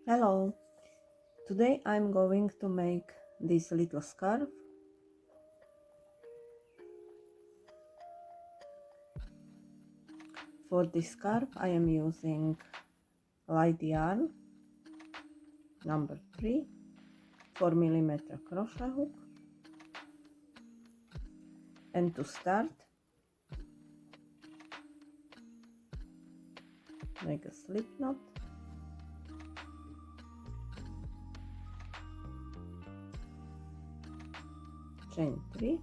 Hello! Today I'm going to make this little scarf. For this scarf I am using light yarn number 3, 4mm crochet hook, and to start make a slip knot. Chain 3,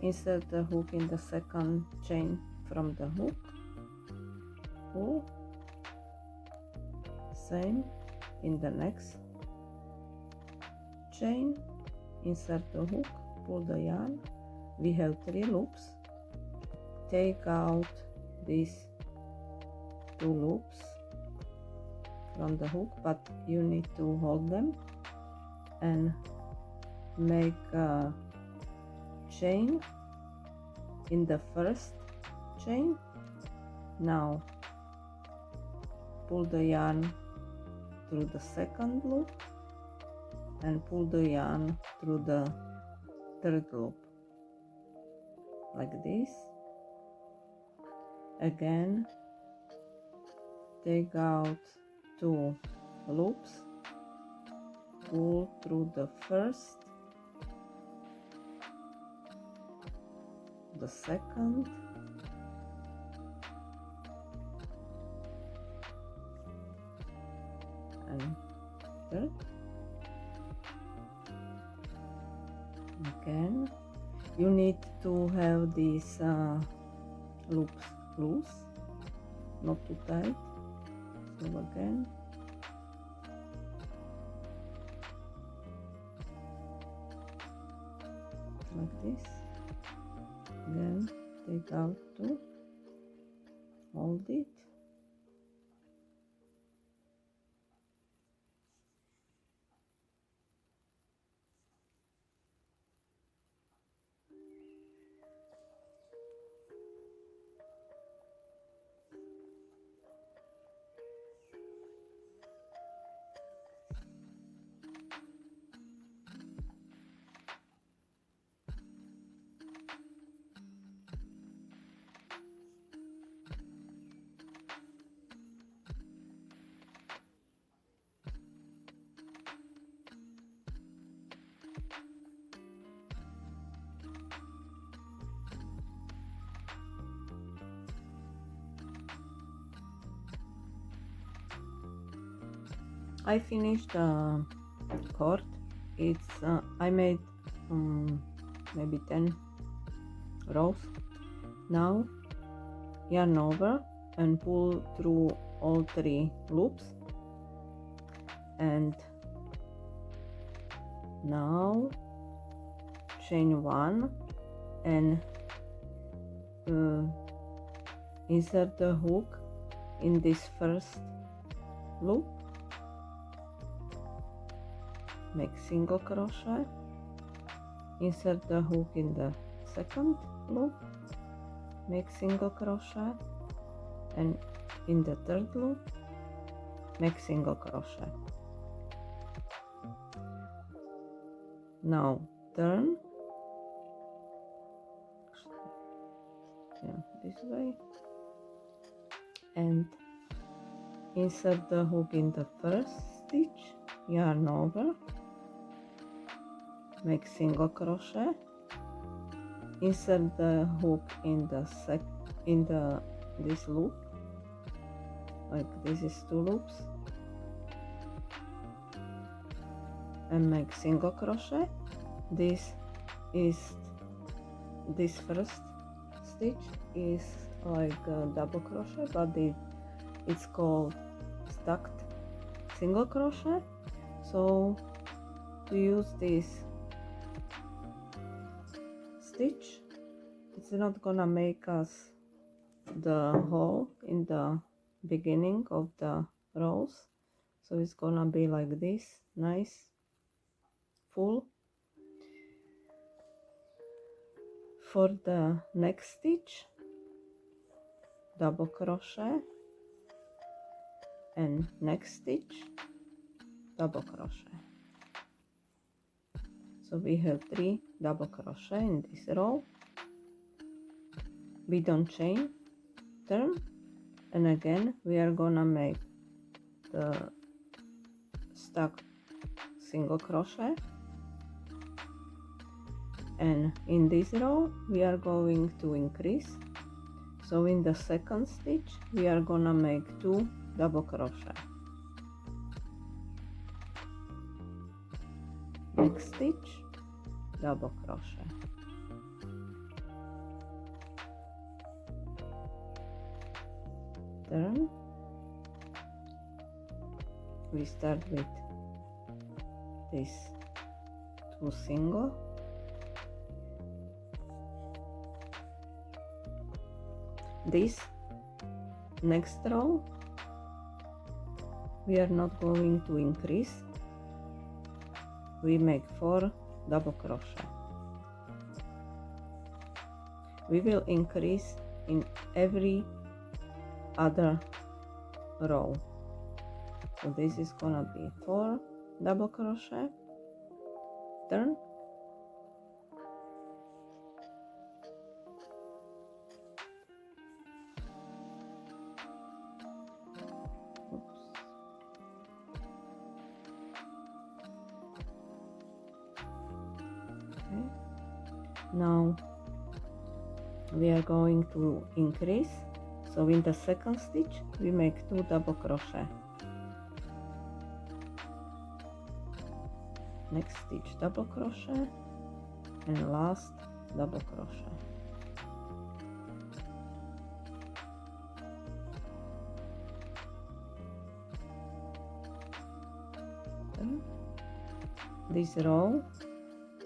insert the hook in the second chain from the hook, pull, same in the next chain, insert the hook, pull the yarn. We have 3 loops. Take out these 2 loops from the hook, but you need to hold them and make a chain in the first chain. Now pull the yarn through the second loop and pull the yarn through the third loop, like this. Again, take out 2 loops, pull through the first, the second, and third. Again, you need to have these loops loose, not too tight. So again, like this. Then take out 2, hold it, I finished the cord. It's I made maybe 10 rows. Now yarn over and pull through all 3 loops, and now chain 1 and insert the hook in this first loop, make single crochet, insert the hook in the second loop, make single crochet, and in the third loop make single crochet. Now turn, this way, and insert the hook in the first stitch, yarn over, make single crochet, insert the hook in the this loop, like this is 2 loops, and make single crochet. This first stitch is like a double crochet, but it's called stacked single crochet. So to use this stitch, it's not gonna make us the hole in the beginning of the rows, so it's gonna be like this, nice full. For the next stitch double crochet, and next stitch double crochet. So we have 3 double crochet in this row. We don't chain, turn, and again we are gonna make the stuck single crochet, and in this row we are going to increase. So in the second stitch we are gonna make 2 double crochet. Next stitch double crochet. Turn. We start with this 2 single, this next row we are not going to increase, we make 4 double crochet. We will increase in every other row. So this is gonna be 4 double crochet, turn, okay. Now we are going to increase. So in the second stitch we make 2 double crochet. Next stitch double crochet, and last double crochet. Okay. This row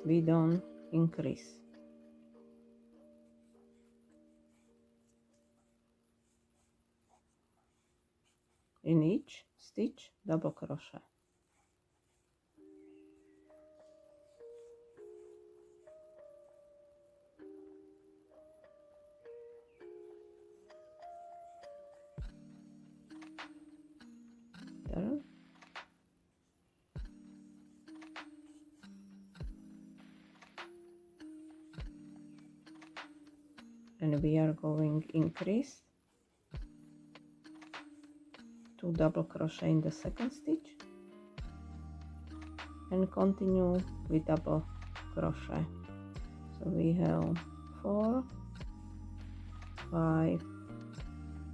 we don't increase. In each stitch double crochet. Turn, and we are going increase, 2 double crochet in the second stitch, and continue with double crochet. So we have 4, 5,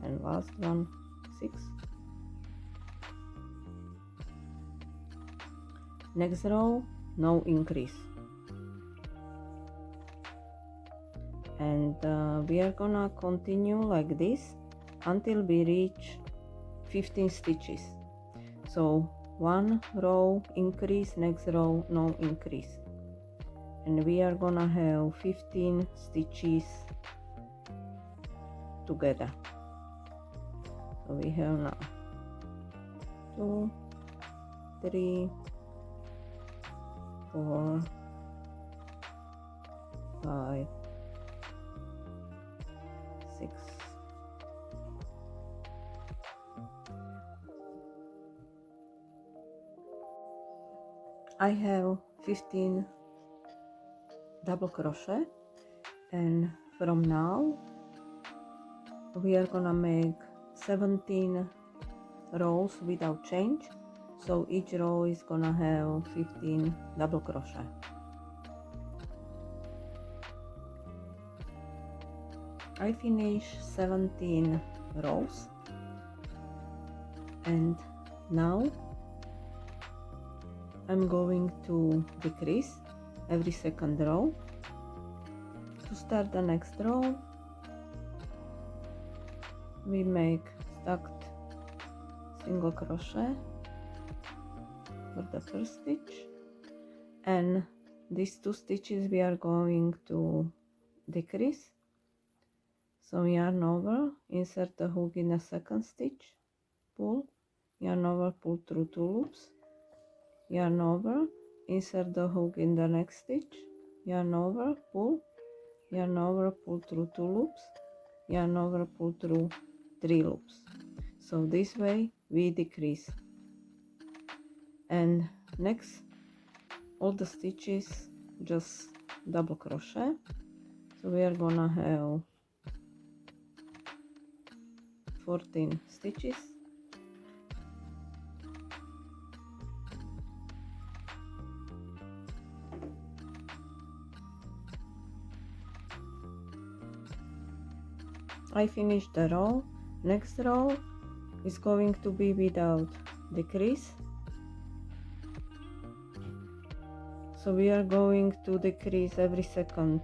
and last one 6. Next row no increase, and we are gonna continue like this until we reach 15 stitches. So 1 row increase, next row no increase, and we are gonna have 15 stitches together. So we have now 2, 3, 4, 5, 6. I have 15 double crochet, and from now we are gonna make 17 rows without change. So each row is gonna have 15 double crochet. I finished 17 rows, and now I'm going to decrease every second row. To start the next row we make stacked single crochet for the first stitch, and these 2 stitches we are going to decrease. So yarn over, insert the hook in the second stitch, pull, yarn over, pull through 2 loops, yarn over, insert the hook in the next stitch, yarn over, pull, yarn over, pull through 2 loops, yarn over, pull through 3 loops. So this way we decrease. And next, all the stitches just double crochet. So we are gonna have 14 stitches. I finished the row. Next row is going to be without decrease. So we are going to decrease every second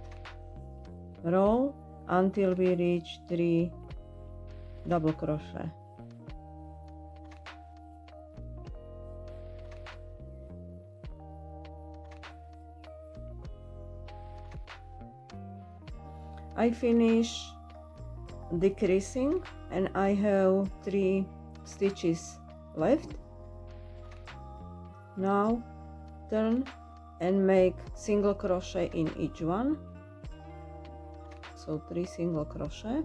row until we reach 3 double crochet. I finish decreasing and I have 3 stitches left. Now turn and make single crochet in each one. So 3 single crochet.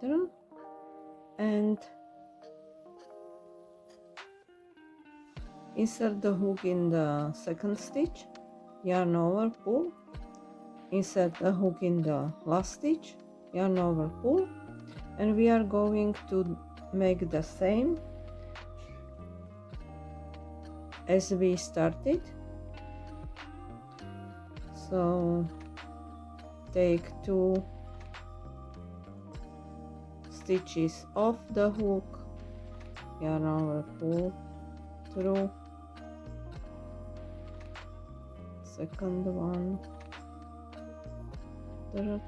Turn and insert the hook in the second stitch, yarn over, pull, insert the hook in the last stitch, yarn over, pull, and we are going to make the same as we started. So take 2 stitches off the hook, yarn over, pull through, second one, third,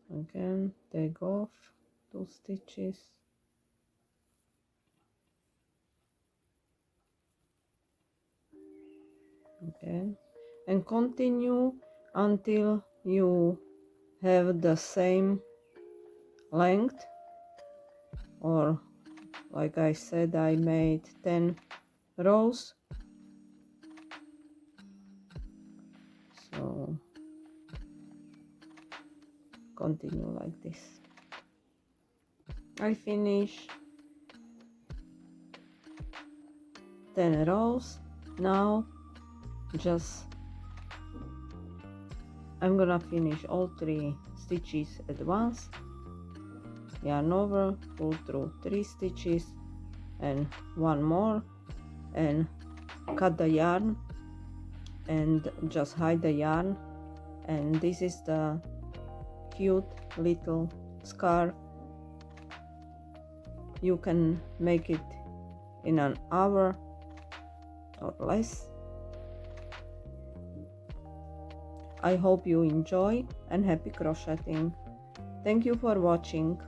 again take off 2 stitches, again, and continue until you have the same length, or like I said, I made 10 rows, so continue like this. I finish 10 rows. Now just I'm gonna finish all 3 stitches at once, yarn over, pull through 3 stitches and 1 more, and cut the yarn and just hide the yarn. And this is the cute little scarf. You can make it in an hour or less. I hope you enjoy and happy crocheting. Thank you for watching.